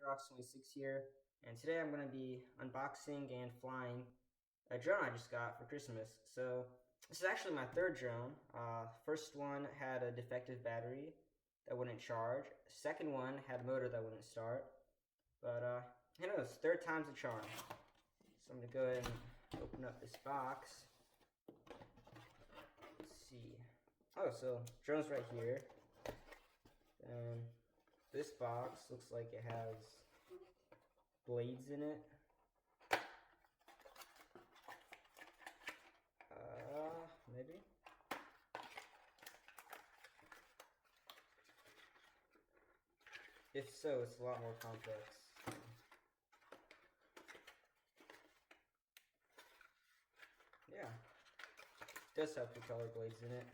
Hubsan H501s here, and today I'm going to be unboxing and flying a drone I just got for Christmas. So this is actually my third drone. First one had a defective battery that wouldn't charge. Second one had a motor that wouldn't start. But who knows? Third time's a charm. So I'm going to go ahead and open up this box. Let's see. Oh, so drone's right here. And this box looks like it has blades in it. Maybe. If so, it's a lot more complex. Yeah. It does have propeller blades in it.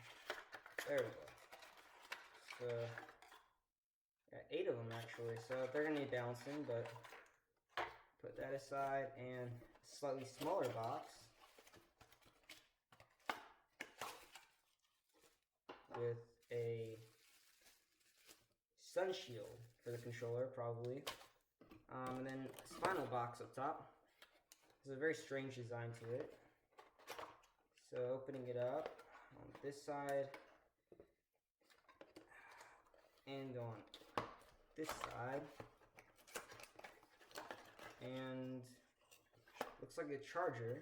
There we go. So, yeah, 8 of them actually, so they're gonna need balancing, but put that aside. And a slightly smaller box with a sun shield for the controller, probably. And then a spinal box up top. There's a very strange design to it. So opening it up on this side and on this side, and looks like a charger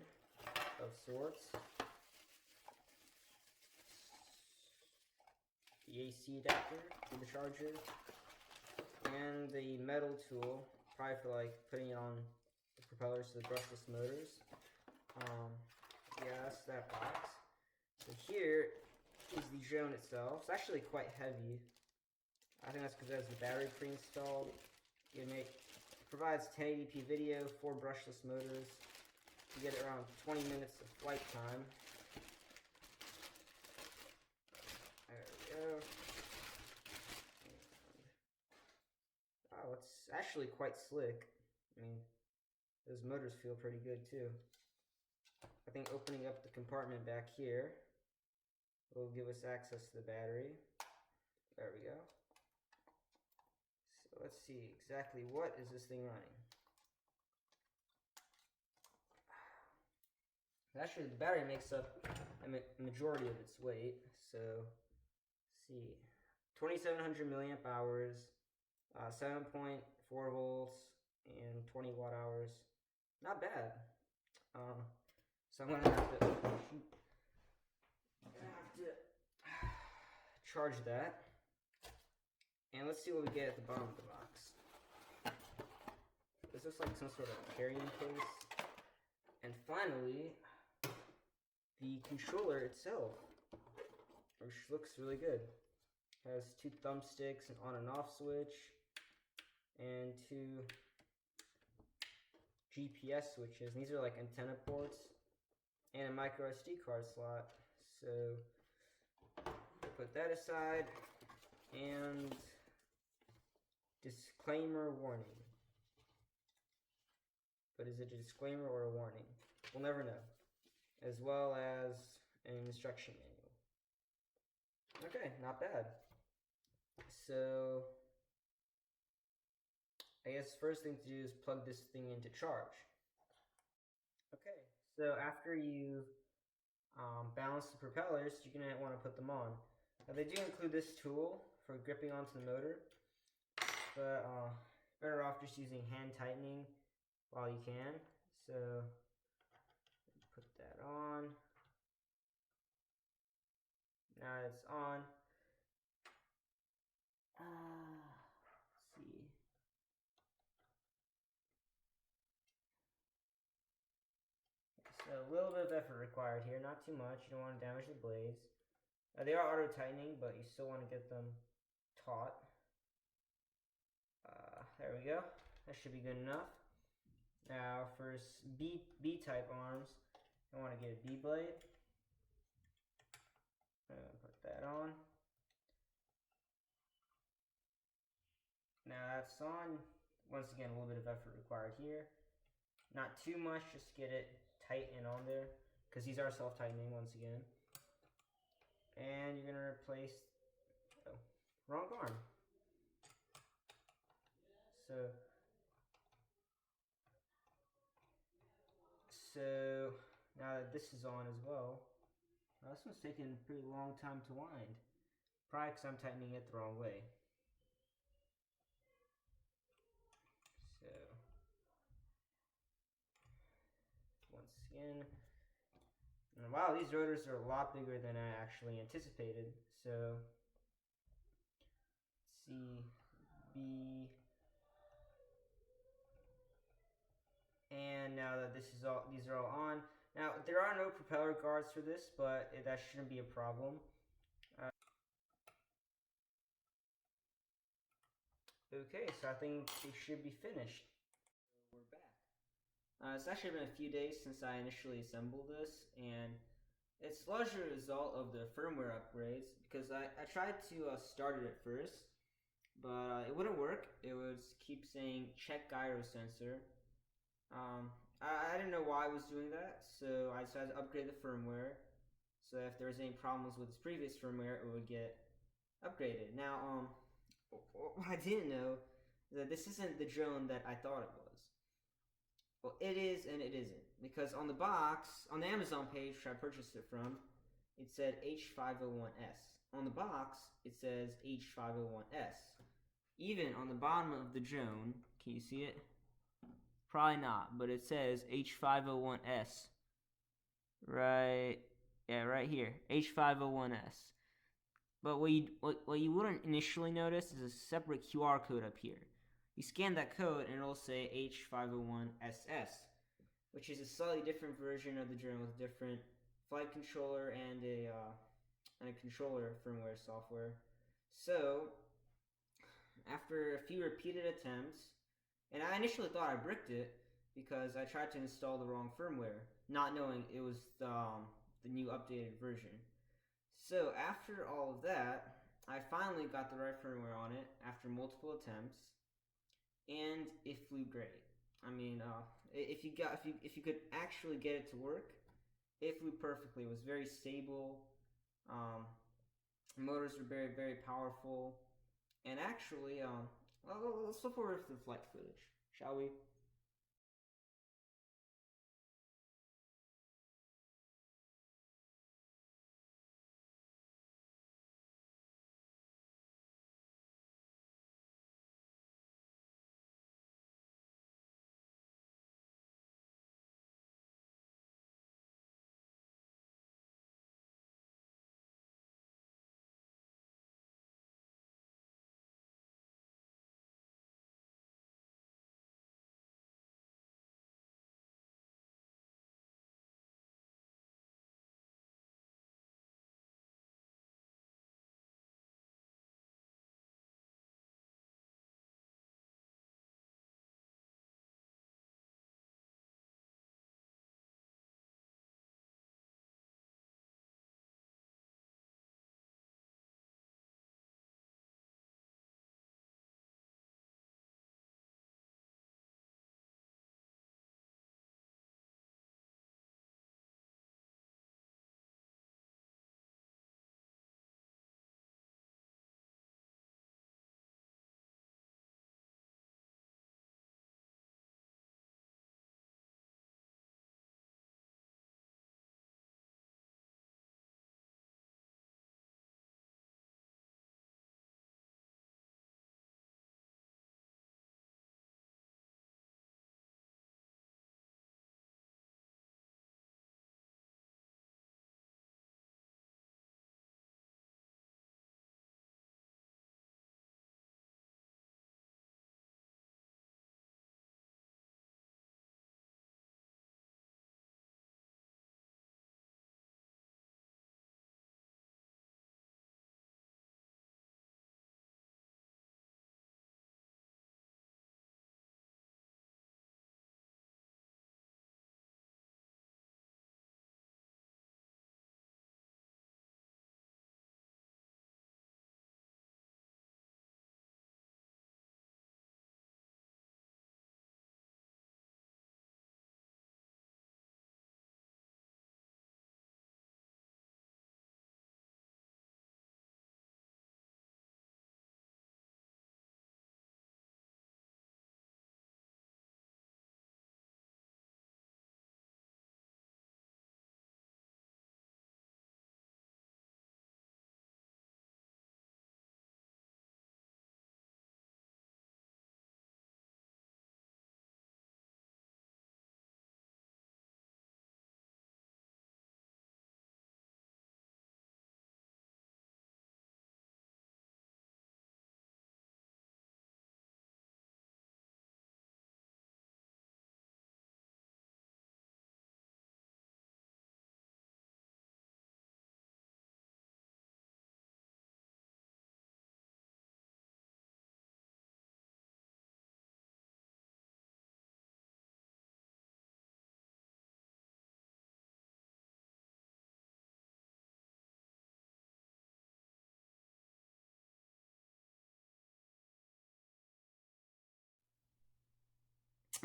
of sorts. The AC adapter to the charger, and the metal tool, probably for like putting it on the propellers to the brushless motors. Yeah, that's that box. So here is the drone itself. It's actually quite heavy. I think that's because it has the battery pre-installed. It provides 1080p video, 4 brushless motors. You get around 20 minutes of flight time. There we go. Oh, it's actually quite slick. I mean, those motors feel pretty good too. I think opening up the compartment back here will give us access to the battery. There we go. So let's see exactly what is this thing running. Actually, the battery makes up a majority of its weight. So let's see, 2,700 milliamp hours, 7.4 volts, and 20 watt hours. Not bad. So I'm gonna have to charge that. And let's see what we get at the bottom of the box. This looks like some sort of carrying case. And finally, the controller itself, which looks really good. It has 2 thumbsticks, an on and off switch, and 2 GPS switches. And these are like antenna ports, and a micro SD card slot. So put that aside, and disclaimer warning. But is it a disclaimer or a warning? We'll never know. As well as an instruction manual. Okay, not bad. So I guess first thing to do is plug this thing into charge. Okay, so after you balance the propellers, you're going to want to put them on. Now they do include this tool for gripping onto the motor, but better off just using hand tightening while you can. So put that on. Now it's on. Let's see. So a little bit of effort required here, not too much. You don't want to damage the blades. They are auto tightening, but you still want to get them taut. There we go. That should be good enough. Now for B type arms, I want to get a B blade. Put that on. Now that's on. Once again, a little bit of effort required here. Not too much, just get it tight and on there, because these are self-tightening once again. And you're going to replace, oh, wrong arm. So So now that this is on as well, this one's taking a pretty long time to wind. Probably because I'm tightening it the wrong way. So once again, and wow, these rotors are a lot bigger than I actually anticipated. So C, B, and now that these are all on. Now there are no propeller guards for this, but that shouldn't be a problem. Okay, so I think it should be finished. We're back. It's actually been a few days since I initially assembled this, and it's largely a result of the firmware upgrades, because I tried to start it at first, but it wouldn't work. It would keep saying check gyro sensor. I didn't know why I was doing that, so I decided to upgrade the firmware, so if there was any problems with its previous firmware, it would get upgraded. Now, what I didn't know is that this isn't the drone that I thought it was. Well, it is and it isn't, because on the box, on the Amazon page which I purchased it from, it said H501s. On the box, it says H501s. Even on the bottom of the drone, can you see it? Probably not, but it says H501s. Right, yeah, right here, H501s. But what you wouldn't initially notice is a separate QR code up here. You scan that code and it'll say H501SS, which is a slightly different version of the drone with a different flight controller and a controller firmware software. So after a few repeated attempts, and I initially thought I bricked it because I tried to install the wrong firmware, not knowing it was the new updated version. So after all of that, I finally got the right firmware on it after multiple attempts, and it flew great. I mean, if you could actually get it to work, it flew perfectly. It was very stable. Motors were very powerful, and actually, well, let's flip over to the flight footage, shall we?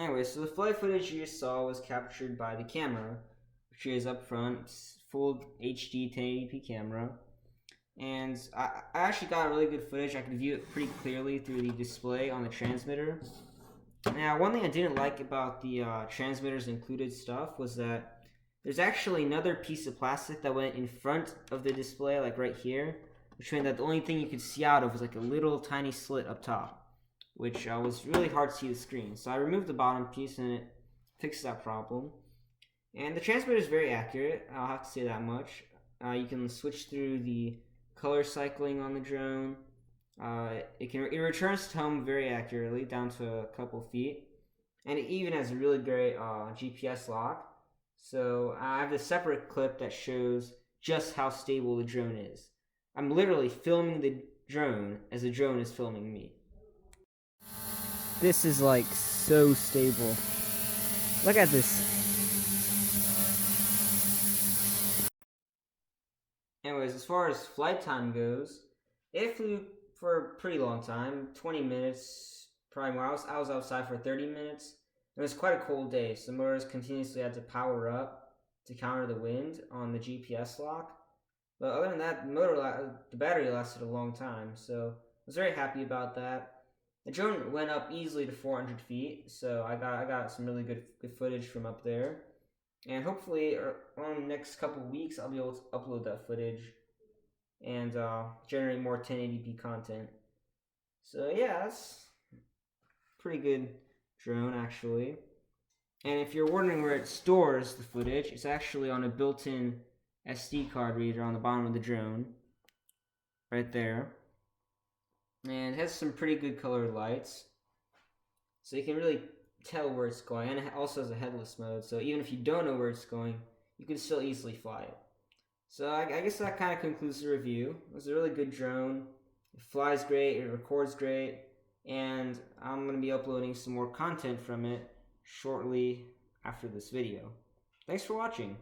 Anyway, so the flight footage you just saw was captured by the camera, which is up front, full HD 1080p camera. And I actually got really good footage. I could view it pretty clearly through the display on the transmitter. Now, one thing I didn't like about the transmitter's included stuff was that there's actually another piece of plastic that went in front of the display, like right here, which meant that the only thing you could see out of was like a little tiny slit up top, which was really hard to see the screen. So I removed the bottom piece and it fixed that problem. And the transmitter is very accurate, I'll have to say that much. You can switch through the color cycling on the drone. It returns to home very accurately, down to a couple feet, and it even has a really great GPS lock. So I have a separate clip that shows just how stable the drone is. I'm literally filming the drone as the drone is filming me. This is like so stable. Look at this. Anyways, as far as flight time goes, it flew for a pretty long time, 20 minutes, probably more. I was outside for 30 minutes. It was quite a cold day, so motors continuously had to power up to counter the wind on the GPS lock. But other than that, the battery lasted a long time, so I was very happy about that. The drone went up easily to 400 feet, so I got some really good footage from up there. And hopefully, on the next couple weeks, I'll be able to upload that footage and generate more 1080p content. So yeah, that's pretty good drone actually. And if you're wondering where it stores the footage, it's actually on a built-in SD card reader on the bottom of the drone, right there. And it has some pretty good colored lights, so you can really tell where it's going. And it also has a headless mode, so even if you don't know where it's going, you can still easily fly it. So I guess that kind of concludes the review. It was a really good drone. It flies great, it records great, and I'm going to be uploading some more content from it shortly after this video. Thanks for watching.